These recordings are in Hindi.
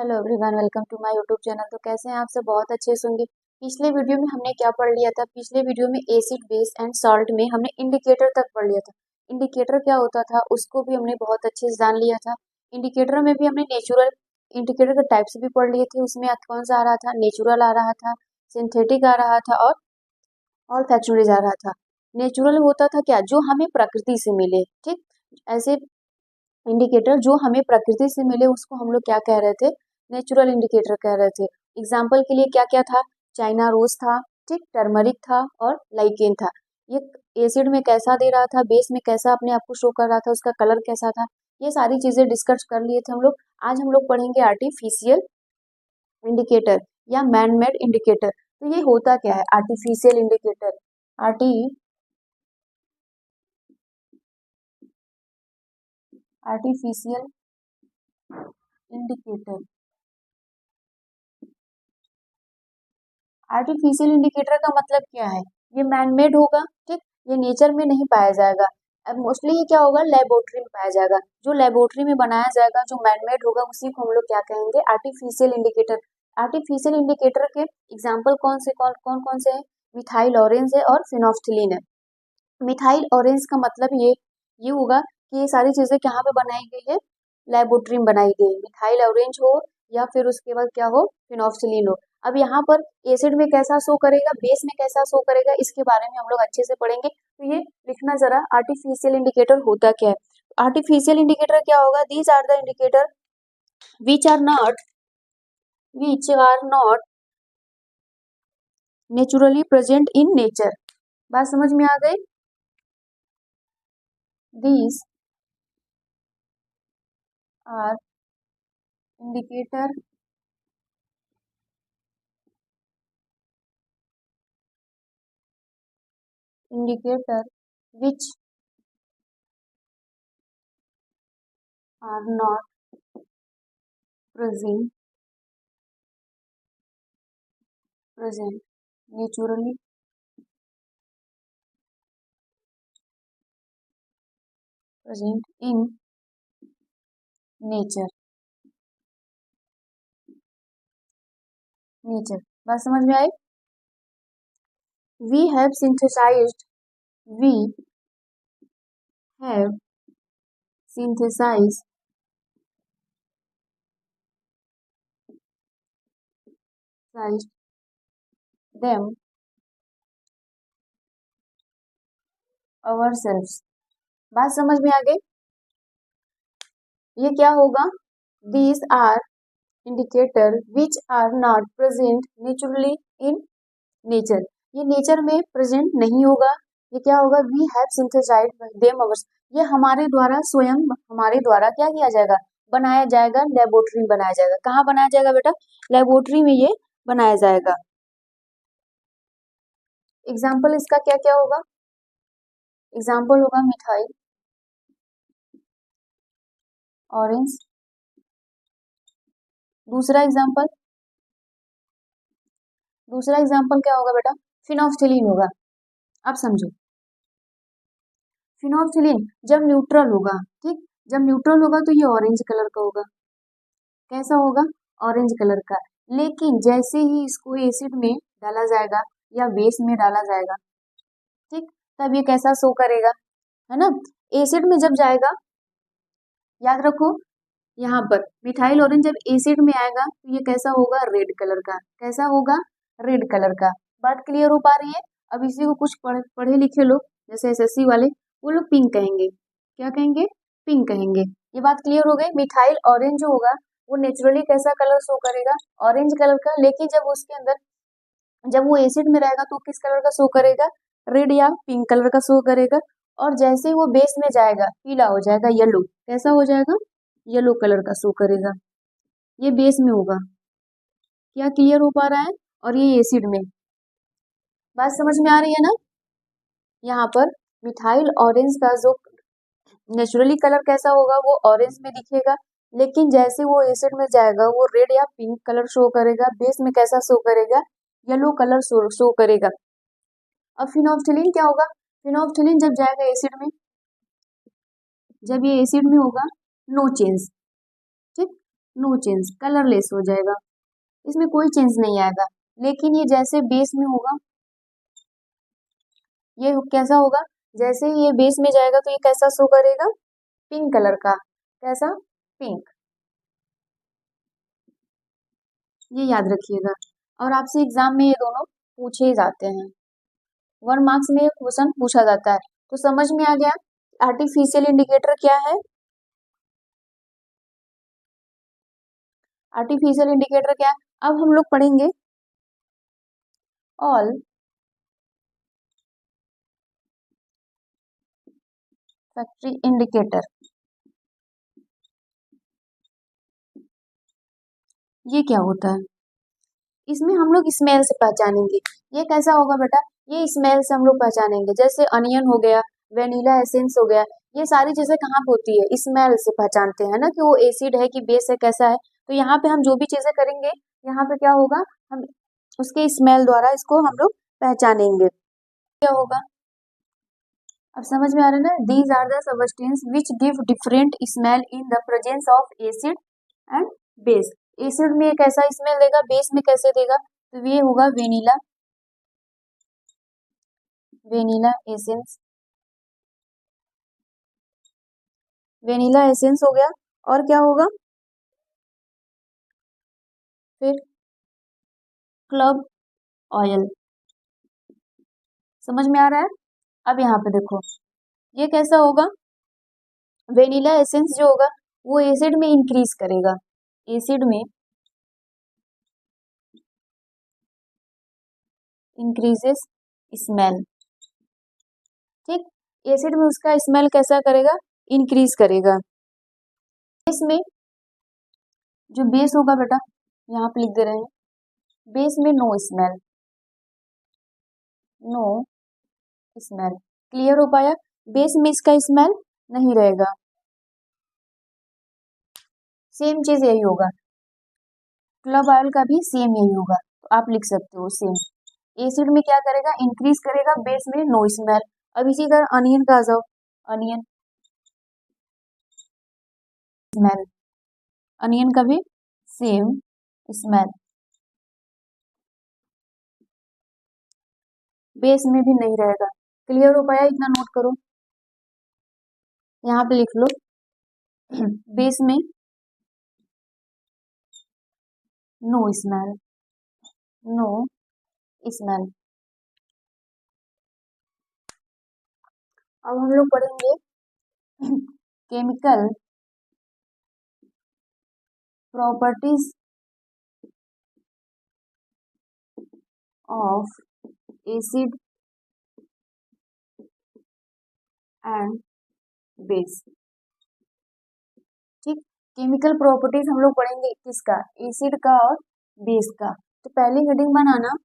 Hello everyone, welcome to my YouTube channel. तो कैसे हैं आप सब? बहुत अच्छे से होंगे। पिछले वीडियो में हमने क्या पढ़ लिया था? पिछले वीडियो में एसिड, बेस एंड सॉल्ट में हमने इंडिकेटर तक पढ़ लिया था। इंडिकेटर क्या होता था उसको भी हमने बहुत अच्छे से जान लिया था। इंडिकेटर में भी हमने नेचुरल इंडिकेटर के टाइप्स भी पढ़ लिए थे। उसमें कौन सा आ रहा था? नेचुरल आ रहा था, सिंथेटिक आ रहा था और फैक्चुअल आ रहा था। नेचुरल होता था क्या? जो हमें प्रकृति से मिले। ठीक, ऐसे इंडिकेटर जो हमें प्रकृति से मिले उसको हम लोग क्या कह रहे थे? नेचुरल इंडिकेटर कह रहे थे। एग्जाम्पल के लिए क्या क्या था? चाइना रोज था, ठीक, टर्मरिक था और लाइकेन था। ये एसिड में कैसा दे रहा था, बेस में कैसा अपने आप को शो कर रहा था, उसका कलर कैसा था, ये सारी चीजें डिस्कस कर लिए थे हम लोग। आज हम लोग पढ़ेंगे आर्टिफिशियल इंडिकेटर या मैन मेड इंडिकेटर। तो ये होता क्या है artificial indicator? Artificial indicator, artificial indicator का मतलब क्या है? ये मैनमेड होगा, ठीक, ये नेचर में नहीं पाया जाएगा। अब मोस्टली ये क्या होगा? लेबोरेटरी में पाया जाएगा। जो लेबोरेटरी में बनाया जाएगा, जो मैनमेड होगा, उसी को हम लोग क्या कहेंगे? Artificial indicator. आर्टिफिशियल इंडिकेटर के एग्जाम्पल कौन कौन से हैं? मिथाइल ऑरेंज है और फिनोफ्थिलीन है। मिथाइल ऑरेंज का मतलब ये होगा कि ये सारी चीजें कहाँ पे बनाई गई है? लेबोरेटरी में बनाई गई है। मिथाइल ऑरेंज हो या फिर उसके बाद क्या हो? फिनोक्सिलिन हो। अब यहाँ पर एसिड में कैसा शो करेगा, बेस में कैसा शो करेगा, इसके बारे में हम लोग अच्छे से पढ़ेंगे। तो ये लिखना जरा, आर्टिफिशियल इंडिकेटर होता क्या है? आर्टिफिशियल इंडिकेटर क्या होगा? These are the indicator which are not naturally present in nature. बात समझ में आ गई? These are indicator which are not present naturally present in nature। बात समझ में आई? we have synthesized we have synthesized them ourselves। बात समझ में आ गई? ये क्या होगा? these are indicator which are not present naturally in nature। ये नेचर में प्रेजेंट नहीं होगा। ये क्या होगा? We have synthesized them ours. ये हमारे द्वारा, स्वयं हमारे द्वारा क्या किया जाएगा? बनाया जाएगा, लेबोरेटरी में बनाया जाएगा। कहाँ बनाया जाएगा बेटा? लेबोरेटरी में ये बनाया जाएगा। एग्जाम्पल इसका क्या क्या होगा? एग्जाम्पल होगा मिथाइल ऑरेंज। दूसरा एग्जाम्पल क्या होगा बेटा? फिनोफ्थिलीन होगा। अब समझो, फिनोफ्थिलीन जब न्यूट्रल होगा, ठीक, जब न्यूट्रल होगा तो ये ऑरेंज कलर का होगा। कैसा होगा? ऑरेंज कलर का। लेकिन जैसे ही इसको एसिड में डाला जाएगा या बेस में डाला जाएगा, ठीक, तब ये कैसा शो करेगा? है ना? एसिड में जब जाएगा, याद रखो, यहाँ पर मिथाइल ऑरेंज जब एसिड में आएगा तो ये कैसा होगा? रेड कलर का। कैसा होगा? रेड कलर का। बात क्लियर हो पा रही है? अब इसी को कुछ पढ़े लिखे लोग, जैसे एसएससी वाले, वो लोग पिंक कहेंगे। क्या कहेंगे? पिंक कहेंगे। ये बात क्लियर हो गई? मिथाइल ऑरेंज जो होगा वो नेचुरली कैसा कलर शो करेगा? ऑरेंज कलर का। लेकिन जब उसके अंदर, जब वो एसिड में रहेगा तो किस कलर का शो करेगा? रेड या पिंक कलर का शो करेगा। और जैसे ही वो बेस में जाएगा पीला हो जाएगा, येलो। कैसा हो जाएगा? येलो कलर का शो करेगा। ये बेस में होगा। क्या क्लियर हो पा रहा है? और ये एसिड में। बात समझ में आ रही है ना? यहाँ पर मिथाइल ऑरेंज का जो नेचुरली कलर कैसा होगा? वो ऑरेंज में दिखेगा। लेकिन जैसे वो एसिड में जाएगा वो रेड या पिंक कलर शो करेगा। बेस में कैसा शो करेगा? येलो कलर शो करेगा। अब फिनोफ्थिलीन क्या होगा? फिनोफ्थिलीन जब जाएगा एसिड में, जब ये एसिड में होगा, नो चेंज, ठीक, नो चेंज, कलरलेस हो जाएगा, इसमें कोई चेंज नहीं आएगा। लेकिन ये जैसे बेस में होगा, ये कैसा होगा, जैसे ही ये बेस में जाएगा तो ये कैसा शो करेगा, पिंक कलर का, कैसा, पिंक, ये याद रखिएगा। और आपसे एग्जाम में ये दोनों पूछे ही जाते हैं, 1 मार्क्स में क्वेश्चन पूछा जाता है। तो समझ में आ गया आर्टिफिशियल इंडिकेटर क्या है। आर्टिफिशियल इंडिकेटर क्या है, अब हम लोग पढ़ेंगे ऑल फैक्ट्री इंडिकेटर। ये क्या होता है, इसमें हम लोग स्मेल से पहचानेंगे। ये कैसा होगा बेटा, ये स्मेल से हम लोग पहचानेंगे। जैसे अनियन हो गया, वेनिला एसेंस हो गया, ये सारी चीजें कहाँ पे होती है, स्मेल से पहचानते हैं ना, कि वो एसिड है कि बेस है, कैसा है। तो यहाँ पे हम जो भी चीजें करेंगे, यहाँ पे क्या होगा, हम उसके स्मेल द्वारा इसको हम लोग पहचानेंगे। क्या होगा, अब समझ में आ रहा है ना, these are the substance which give different smell in the presence of acid and base. Acid में कैसा स्मेल देगा, बेस में कैसे देगा, तो ये होगा vanilla, vanilla essence, vanilla essence हो गया। और क्या होगा, फिर क्लब ऑयल। समझ में आ रहा है। अब यहाँ पे देखो, ये कैसा होगा, वेनिला एसेंस जो होगा वो एसिड में इंक्रीज करेगा, एसिड में इंक्रीजेस स्मेल। ठीक, एसिड में उसका स्मेल कैसा करेगा, इंक्रीज करेगा। बेस में, जो बेस होगा बेटा, यहाँ पे लिख दे रहे हैं, बेस में no smell, no smell, clear हो पाया, बेस में इसका स्मेल नहीं रहेगा। सेम चीज यही होगा, क्लब ऑयल का भी सेम यही होगा, तो आप लिख सकते हो सेम। एसिड में क्या करेगा, इंक्रीज करेगा, बेस में नो स्मेल। अब इसी तरह अनियन का आ जाओ, अनियन स्मेल, अनियन का भी सेम स्मेल, बेस में भी नहीं रहेगा। क्लियर हो पाया, इतना नोट करो, यहाँ पे लिख लो बेस में नो स्मेल, नो स्मेल। अब हम लोग पढ़ेंगे chemical properties of acid and base. ठीक, केमिकल प्रॉपर्टीज हम लोग पढ़ेंगे किसका, एसिड का और बेस का। तो पहली हेडिंग बनाना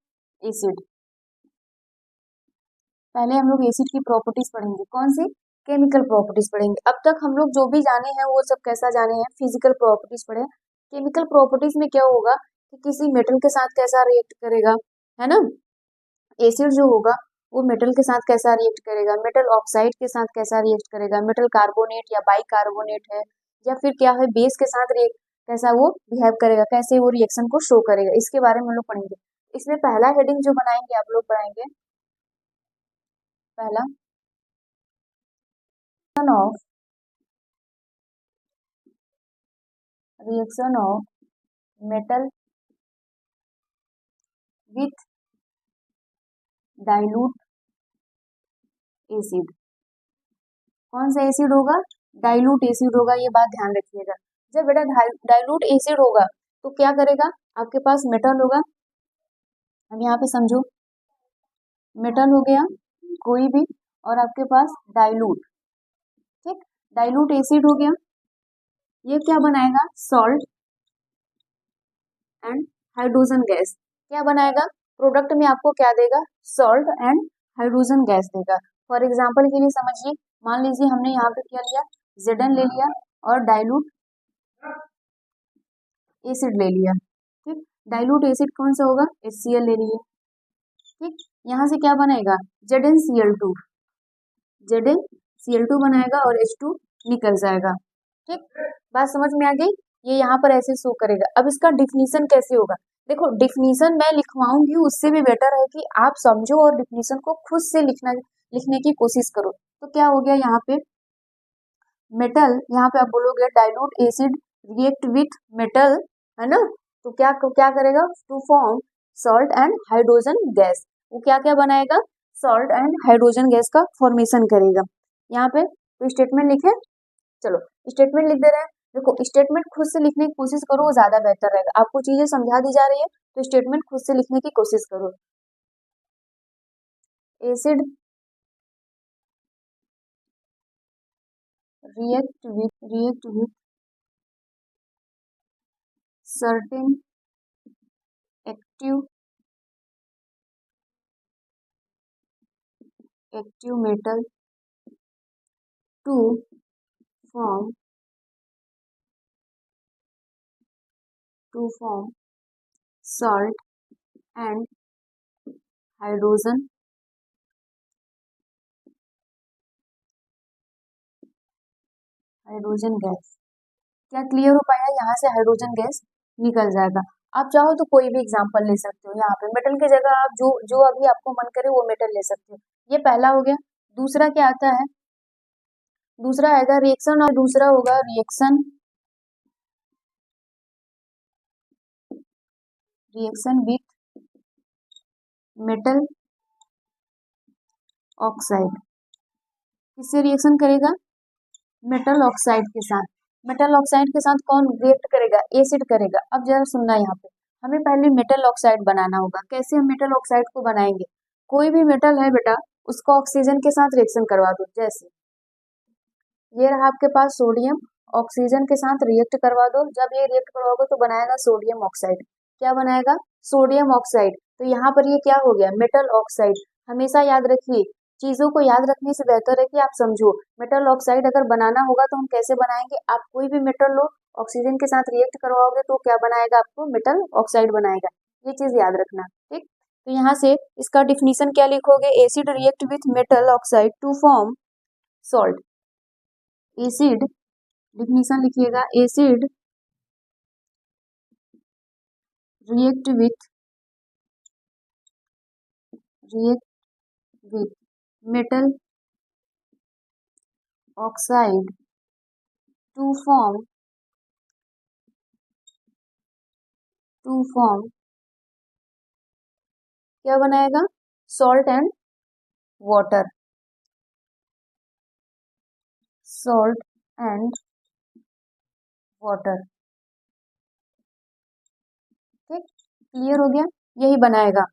एसिड, पहले हम लोग एसिड की प्रॉपर्टीज पढ़ेंगे, कौन सी, केमिकल प्रॉपर्टीज पढ़ेंगे। अब तक हम लोग जो भी जाने हैं वो सब कैसा जाने हैं, फिजिकल प्रॉपर्टीज पढ़े। केमिकल प्रॉपर्टीज में क्या होगा कि किसी मेटल के साथ कैसा रिएक्ट करेगा, है ना, एसिड जो होगा वो मेटल के साथ कैसा रिएक्ट करेगा, मेटल ऑक्साइड के साथ कैसा रिएक्ट करेगा, मेटल कार्बोनेट या बाइकार्बोनेट है, या फिर क्या है, बेस के साथ रिएक्ट कैसा वो बिहेव करेगा, कैसे वो रिएक्शन को शो करेगा, इसके बारे में हम लोग पढ़ेंगे। इसमें पहला हेडिंग जो बनाएंगे आप लोग पढ़ाएंगे, पहला of reaction of metal with dilute acid. कौन सा एसिड होगा, डाइल्यूट एसिड होगा, ये बात ध्यान रखिएगा। जब बेटा डाइल्यूट एसिड होगा तो क्या करेगा, आपके पास मेटल होगा, अब यहाँ पे समझो, मेटल हो गया कोई भी, और आपके पास डाइल्यूट, ठीक, डाइल्यूट एसिड हो गया, ये क्या बनाएगा, सॉल्ट एंड हाइड्रोजन गैस। क्या बनाएगा, प्रोडक्ट में आपको क्या देगा, सॉल्ट एंड हाइड्रोजन गैस देगा। फॉर एग्जाम्पल के लिए समझिए, मान लीजिए हमने यहाँ पे क्या लिया, Zn ले लिया और डाइल्यूट एसिड ले लिया, ठीक, डाइल्यूट एसिड कौन सा होगा, HCl ले लिए, ठीक, यहाँ से क्या बनेगा, ZnCl2, ZnCl2 बनाएगा और H2 निकल जाएगा। ठीक, बात समझ में आ गई। ये यहाँ पर ऐसे शो करेगा। अब इसका डिफिनीशन कैसे होगा, देखो डिफिनीशन मैं लिखवाऊंगी उससे भी बेटर है कि आप समझो और डिफिनीशन को खुद से लिखने की कोशिश करो। तो क्या हो गया यहाँ पे, मेटल, यहाँ पे आप बोलोगे dilute acid react with metal, है ना, तो क्या क्या करेगा, to form salt and hydrogen gas, वो क्या क्या बनाएगा, सॉल्ट एंड हाइड्रोजन गैस का फॉर्मेशन करेगा। यहाँ पे तो स्टेटमेंट लिखे, चलो स्टेटमेंट लिख दे रहे हैं। देखो स्टेटमेंट खुद से लिखने की कोशिश करो, वो ज्यादा बेहतर रहेगा। आपको चीजें समझा दी जा रही है तो स्टेटमेंट खुद से लिखने की कोशिश करो। Acid react with certain active metal to form salt and hydrogen gas. क्या क्लियर हो पाया, यहाँ से हाइड्रोजन गैस निकल जाएगा। आप चाहो तो कोई भी एग्जांपल ले सकते हो, यहाँ पे मेटल की जगह आप जो जो अभी आपको मन करे वो मेटल ले सकते हो। ये पहला हो गया। दूसरा क्या आता है, दूसरा आएगा रिएक्शन, और दूसरा होगा रिएक्शन विथ मेटल ऑक्साइड। किससे रिएक्शन करेगा, मेटल ऑक्साइड के साथ। मेटल ऑक्साइड के साथ कौन रिएक्ट करेगा, एसिड करेगा। अब जरा सुनना, यहाँ पे हमें पहले मेटल ऑक्साइड बनाना होगा। कैसे हम मेटल ऑक्साइड को बनाएंगे, कोई भी मेटल है बेटा उसको ऑक्सीजन के साथ रिएक्शन करवा दो। जैसे ये रहा आपके पास सोडियम, ऑक्सीजन के साथ रिएक्ट करवा दो। जब ये रिएक्ट करवाओगे तो बनाएगा सोडियम ऑक्साइड। क्या बनाएगा, सोडियम ऑक्साइड। तो यहाँ पर ये क्या हो गया, मेटल ऑक्साइड। हमेशा याद रखिए, चीजों को याद रखने से बेहतर है कि आप समझो। मेटल ऑक्साइड अगर बनाना होगा तो हम कैसे बनाएंगे, आप कोई भी मेटल लो, ऑक्सीजन के साथ रिएक्ट करवाओगे तो क्या बनाएगा, आपको मेटल ऑक्साइड बनाएगा। ये चीज याद रखना, ठीक। तो यहाँ से इसका डिफिनीशन क्या लिखोगे, acid react with metal oxide to form salt. Acid definition लिखिएगा, acid react with metal oxide to form क्या बनाएगा, salt and water. Salt and water, ठीक, क्लियर हो गया, यही बनाएगा।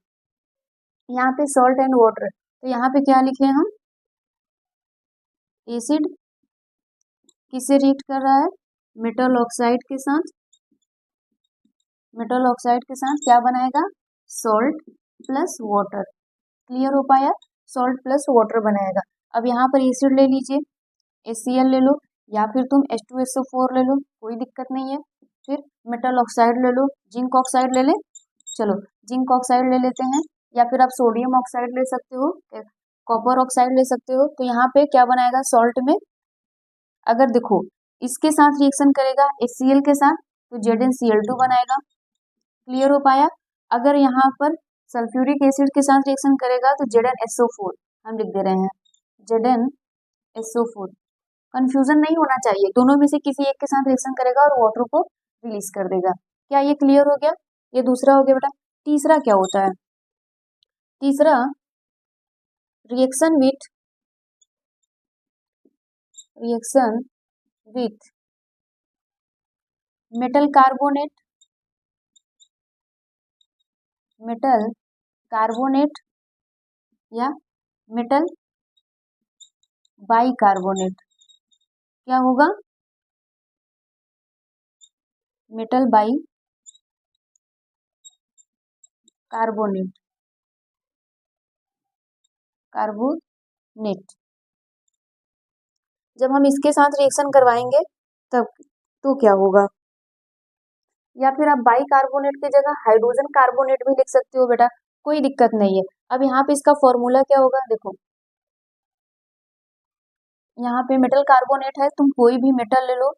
यहाँ पे सॉल्ट एंड वाटर, तो यहाँ पे क्या लिखे हम, एसिड किससे रिएक्ट कर रहा है, मेटल ऑक्साइड के साथ। मेटल ऑक्साइड के साथ क्या बनाएगा, सॉल्ट प्लस वाटर। क्लियर हो पाया, सॉल्ट प्लस वाटर बनाएगा। अब यहाँ पर एसिड ले लीजिए, HCl ले लो, या फिर तुम H2SO4 ले लो, कोई दिक्कत नहीं है। फिर मेटल ऑक्साइड ले लो, जिंक ऑक्साइड ले ले, चलो जिंक ऑक्साइड ले लेते हैं, या फिर आप सोडियम ऑक्साइड ले सकते हो, कॉपर ऑक्साइड ले सकते हो। तो यहाँ पे क्या बनाएगा, सॉल्ट में अगर देखो इसके साथ रिएक्शन करेगा HCl के साथ तो ZnCl2 बनाएगा। क्लियर हो पाया। अगर यहाँ पर सल्फ्यूरिक एसिड के साथ रिएक्शन करेगा तो ZnSO4 हम लिख दे रहे हैं, ZnSO4। कंफ्यूजन नहीं होना चाहिए, दोनों में से किसी एक के साथ रिएक्शन करेगा और वाटर को रिलीज कर देगा। क्या ये क्लियर हो गया, ये दूसरा हो गया बेटा। तीसरा क्या होता है, तीसरा रिएक्शन विथ मेटल कार्बोनेट या मेटल बाइकार्बोनेट। क्या होगा, मेटल बाई कार्बोनेट, जब हम इसके साथ रिएक्शन करवाएंगे तब तो क्या होगा, या फिर आप बाइकार्बोनेट की जगह हाइड्रोजन कार्बोनेट भी लिख सकते हो बेटा, कोई दिक्कत नहीं है। अब यहाँ पे इसका फॉर्मूला क्या होगा, देखो यहाँ पे मेटल कार्बोनेट है, तुम कोई भी मेटल ले लो,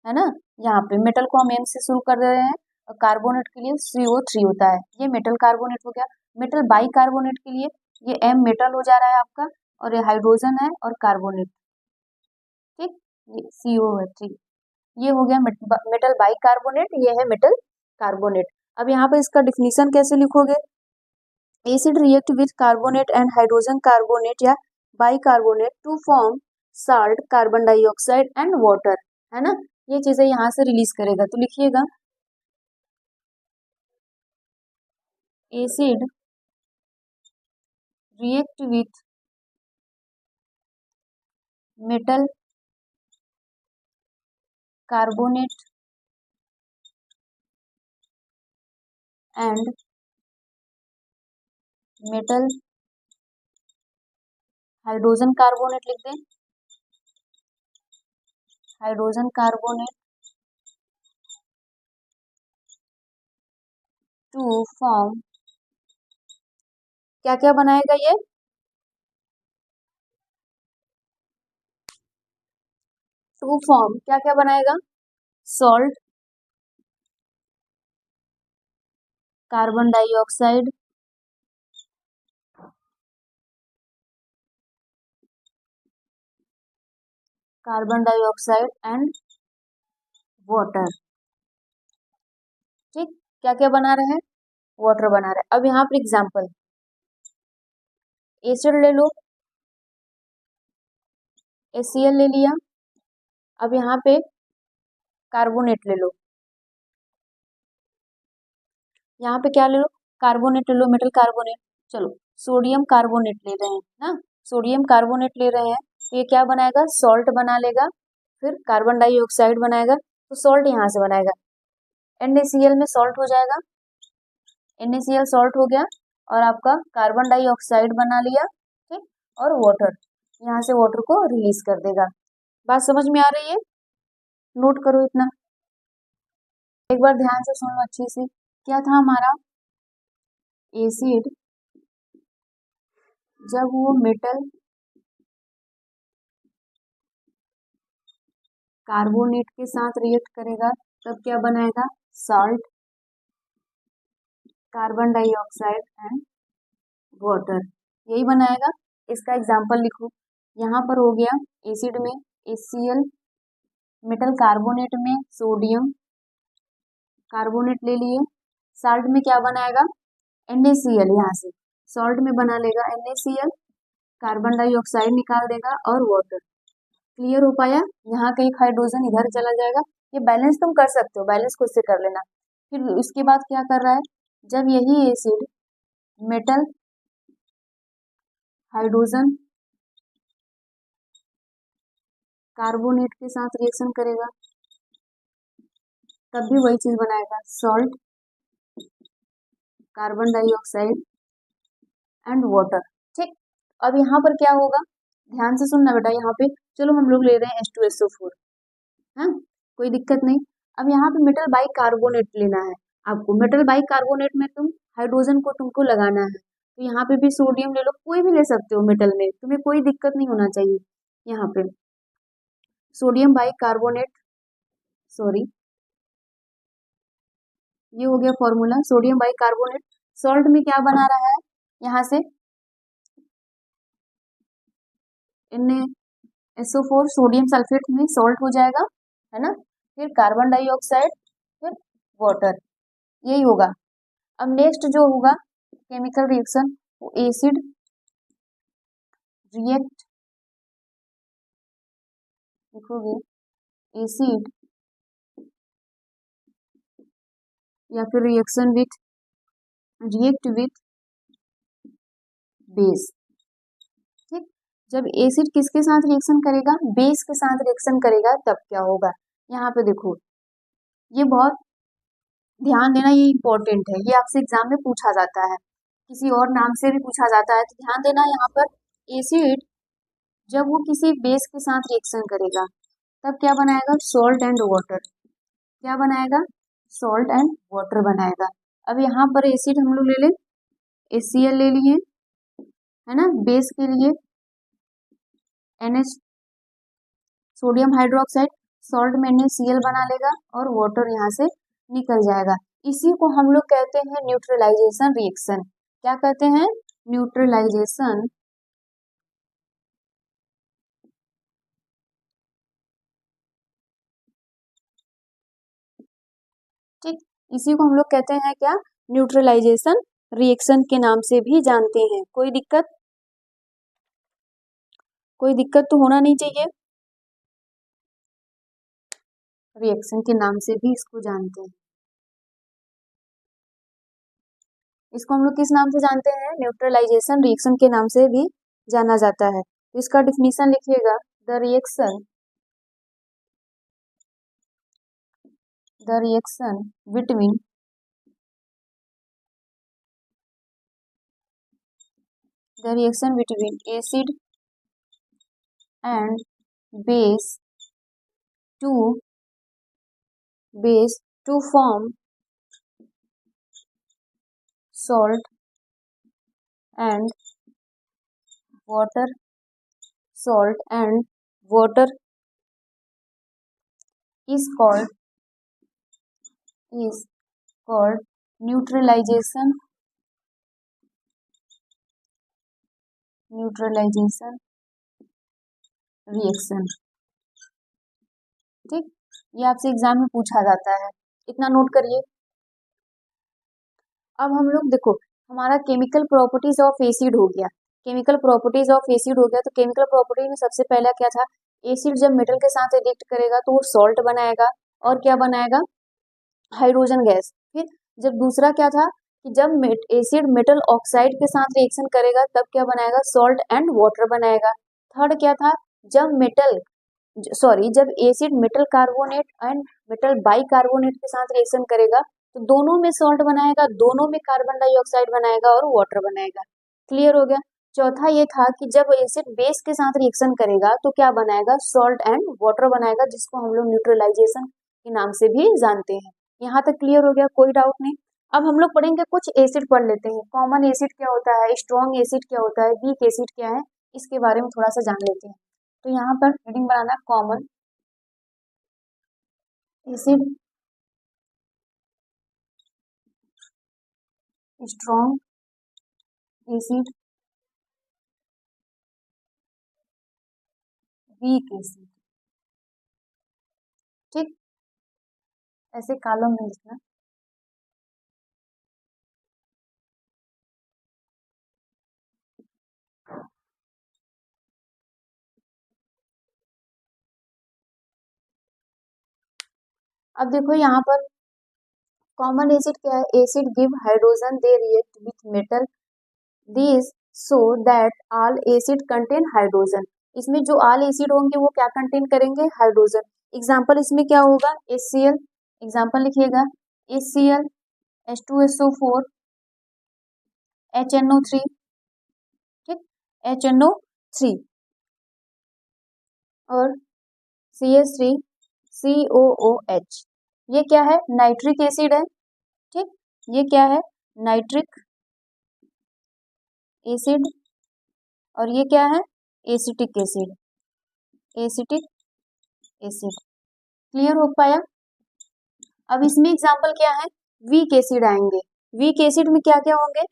है ना। यहाँ पे मेटल को हम M से शुरू कर रहे हैं और कार्बोनेट के लिए CO3 होता है, ये मेटल कार्बोनेट हो गया। मेटल बाई कार्बोनेट के लिए ये M मेटल हो जा रहा है आपका, और ये हाइड्रोजन है और कार्बोनेट, ठीक, ये CO3, ये हो गया मेटल बाई कार्बोनेट, ये है मेटल कार्बोनेट। अब यहाँ पे इसका डिफिनीशन कैसे लिखोगे, acid react with carbonate and hydrogen carbonate या bicarbonate to form salt, carbon dioxide and water, है ना। ये चीजें यहाँ से रिलीज करेगा, तो लिखिएगा acid react with metal carbonate and metal hydrogen carbonate लिख दें, हाइड्रोजन कार्बोनेट टू फॉर्म, क्या क्या बनाएगा ये, टू फॉर्म क्या क्या बनाएगा, salt, carbon dioxide, carbon dioxide and water, ठीक, क्या क्या बना रहे हैं, वाटर बना रहे हैं। अब यहाँ पर एग्जांपल, एसिड ले लो, HCl ले लिया, अब यहाँ पे कार्बोनेट ले लो, यहाँ पे क्या ले लो, कार्बोनेट ले लो, मेटल कार्बोनेट, चलो सोडियम कार्बोनेट ले रहे हैं ना, सोडियम कार्बोनेट ले रहे हैं, तो ये क्या बनाएगा, सॉल्ट बना लेगा, फिर कार्बन डाइऑक्साइड बनाएगा, तो सॉल्ट यहाँ से बनाएगा, NaCl में सॉल्ट हो जाएगा, NaCl सॉल्ट हो गया, और आपका कार्बन डाइऑक्साइड बना लिया, ठीक, और वाटर, यहाँ से वाटर को रिलीज कर देगा। बात समझ में आ रही है, नोट करो इतना, एक बार ध्यान से सुन लो अच्छे से, क्या था हमारा, एसिड जब वो मेटल कार्बोनेट के साथ रिएक्ट करेगा तब क्या बनाएगा, salt, carbon dioxide and water, यही बनाएगा। इसका एग्जांपल लिखो, यहाँ पर हो गया एसिड में HCl, मेटल कार्बोनेट में सोडियम कार्बोनेट ले लिए, साल्ट में क्या बनाएगा, NaCl, यहाँ से सॉल्ट में बना लेगा NaCl, कार्बन डाइऑक्साइड निकाल देगा और वाटर, क्लियर हो पाया। यहाँ का एक हाइड्रोजन इधर चला जाएगा, ये बैलेंस तुम कर सकते हो, बैलेंस खुद से कर लेना। फिर उसके बाद क्या कर रहा है, जब यही एसिड मेटल हाइड्रोजन कार्बोनेट के साथ रिएक्शन करेगा तब भी वही चीज बनाएगा, salt, carbon dioxide and water, ठीक। अब यहाँ पर क्या होगा, ध्यान से सुनना बेटा, यहाँ पे चलो हम लोग ले रहे हैं H2SO4, हाँ, कोई दिक्कत नहीं। अब यहाँ पे मेटल बाई कार्बोनेट लेना है आपको, मेटल बाई कार्बोनेट में तुम हाइड्रोजन को तुमको लगाना है, तो यहाँ पे भी सोडियम ले लो, कोई भी ले सकते हो मेटल में, तुम्हें कोई दिक्कत नहीं होना चाहिए। यहाँ पे सोडियम बाई कार्बोनेट, सॉरी ये हो गया formula, sodium by carbonate, salt में क्या बना रहा है, यहाँ से NaSO4, सोडियम सल्फेट में सॉल्ट हो जाएगा, है ना, फिर कार्बन डाइऑक्साइड, फिर वाटर, यही होगा। अब नेक्स्ट जो होगा केमिकल रिएक्शन, वो एसिड रिएक्ट, लिखोगे एसिड या फिर reaction with, react with base, ठीक, जब एसिड किसके साथ रिएक्शन करेगा, बेस के साथ रिएक्शन करेगा तब क्या होगा। यहाँ पे देखो, ये बहुत ध्यान देना, ये इंपॉर्टेंट है, ये आपसे एग्जाम में पूछा जाता है, किसी और नाम से भी पूछा जाता है, तो ध्यान देना। यहाँ पर एसिड जब वो किसी बेस के साथ रिएक्शन करेगा तब क्या बनाएगा, सॉल्ट एंड वाटर, क्या बनाएगा, सॉल्ट एंड वाटर बनाएगा। अब यहाँ पर एसिड हम लोग ले लें, HCl ले लिए, है ना, बेस के लिए NH सोडियम हाइड्रोक्साइड, सॉल्ट में NaCl बना लेगा और वाटर यहाँ से निकल जाएगा। इसी को हम लोग कहते हैं न्यूट्रलाइजेशन रिएक्शन। क्या कहते हैं? न्यूट्रलाइजेशन ठीक, इसी को हम लोग कहते हैं क्या? न्यूट्रलाइजेशन रिएक्शन के नाम से भी जानते हैं। कोई दिक्कत तो होना नहीं चाहिए। रिएक्शन के नाम से भी इसको जानते हैं। इसको हम लोग किस नाम से जानते हैं? न्यूट्रलाइजेशन रिएक्शन के नाम से भी जाना जाता है। तो इसका डिफिनीशन लिखिएगा, the reaction between acid and base to form salt and water is called neutralization reaction. ठीक, ये आपसे एग्जाम में पूछा जाता है, इतना नोट करिए। अब हम लोग देखो, हमारा केमिकल प्रॉपर्टीज ऑफ एसिड हो गया। तो केमिकल प्रॉपर्टी में सबसे पहला क्या था? एसिड जब मेटल के साथ रिएक्ट करेगा तो वो सॉल्ट बनाएगा और क्या बनाएगा? Hydrogen gas. फिर जब दूसरा क्या था कि जब एसिड मेटल ऑक्साइड के साथ रिएक्शन करेगा तब क्या बनाएगा? सॉल्ट एंड वाटर बनाएगा। थर्ड क्या था? जब acid metal carbonate and metal bicarbonate के साथ रिएक्शन करेगा तो दोनों में सॉल्ट बनाएगा, दोनों में कार्बन डाइऑक्साइड बनाएगा और वाटर बनाएगा। क्लियर हो गया। चौथा ये था कि जब एसिड बेस के साथ रिएक्शन करेगा तो क्या बनाएगा? सॉल्ट एंड वाटर बनाएगा, जिसको हम लोग न्यूट्रलाइजेशन के नाम से भी जानते हैं। यहाँ तक क्लियर हो गया, कोई डाउट नहीं। अब हम लोग पढ़ेंगे, कुछ एसिड पढ़ लेते हैं। कॉमन एसिड क्या होता है, स्ट्रॉन्ग एसिड क्या होता है, वीक एसिड क्या है, इसके बारे में थोड़ा सा जान लेते हैं। तो यहाँ पर हेडिंग बनाना common acid, strong acid, weak acid. ठीक, ऐसे कॉलम में लिखना। अब देखो यहाँ पर कॉमन एसिड क्या है? Acid give hydrogen, they react with metal, this so that all acid contain hydrogen. इसमें जो ऑल एसिड होंगे वो क्या कंटेन करेंगे? हाइड्रोजन। एग्जाम्पल इसमें क्या होगा? HCl। एग्जाम्पल लिखिएगा, HCl, H2SO4, HNO3। ठीक, HNO3 और CH3, COOH। ये क्या है? नाइट्रिक एसिड है। ठीक, ये क्या है? Nitric acid. और ये क्या है? Acetic acid. क्लियर हो पाया? अब इसमें एग्जाम्पल क्या है? वीक एसिड आएंगे। वीक एसिड में क्या क्या होंगे?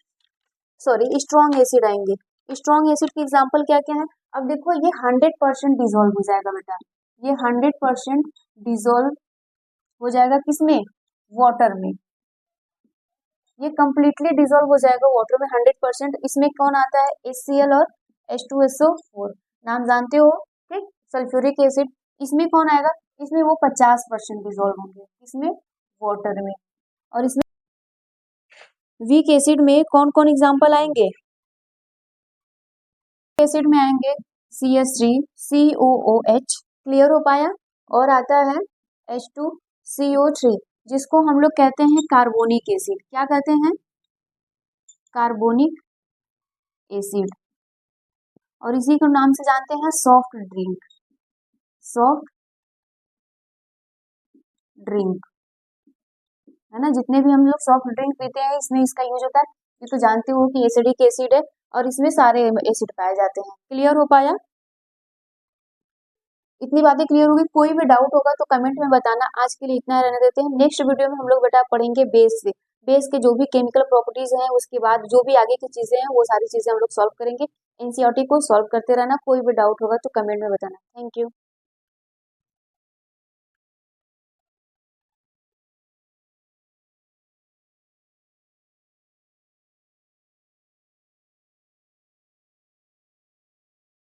स्ट्रॉन्ग एसिड आएंगे। स्ट्रॉन्ग एसिड के एग्जाम्पल क्या क्या है? अब देखो, ये 100% डिजोल्व हो जाएगा बेटा, ये 100% डिजोल्व हो जाएगा किसमें? वाटर में। ये कंप्लीटली डिजोल्व हो जाएगा वाटर में 100%। इसमें कौन आता है? HCl और H2SO4, नाम जानते हो। ठीक, सल्फ्यूरिक एसिड। इसमें कौन आएगा? इसमें वो 50% डिजोल्व होंगे, इसमें वाटर में। और इसमें वीक एसिड में कौन कौन एग्जाम्पल आएंगे? एसिड में आएंगे CH3, COOH। क्लियर हो पाया? और आता है H2CO3, जिसको हम लोग कहते हैं कार्बोनिक एसिड। क्या कहते हैं? Carbonic acid. और इसी को नाम से जानते हैं सॉफ्ट ड्रिंक, है ना। जितने भी हम लोग सॉफ्ट ड्रिंक पीते हैं इसमें इसका यूज होता है। ये तो जानते हो कि एसिडिक एसिड है और इसमें सारे एसिड पाए जाते हैं। क्लियर हो पाया? इतनी बातें क्लियर होगी। कोई भी डाउट होगा तो कमेंट में बताना। आज के लिए इतना रहने देते हैं। नेक्स्ट वीडियो में हम लोग बेटा पढ़ेंगे बेस से, बेस के जो भी केमिकल प्रॉपर्टीज हैं, उसके बाद जो भी आगे की चीजें हैं वो सारी चीजें हम लोग सॉल्व करेंगे। एनसीईआरटी को सॉल्व करते रहना। कोई भी डाउट होगा तो कमेंट में बताना। Thank you.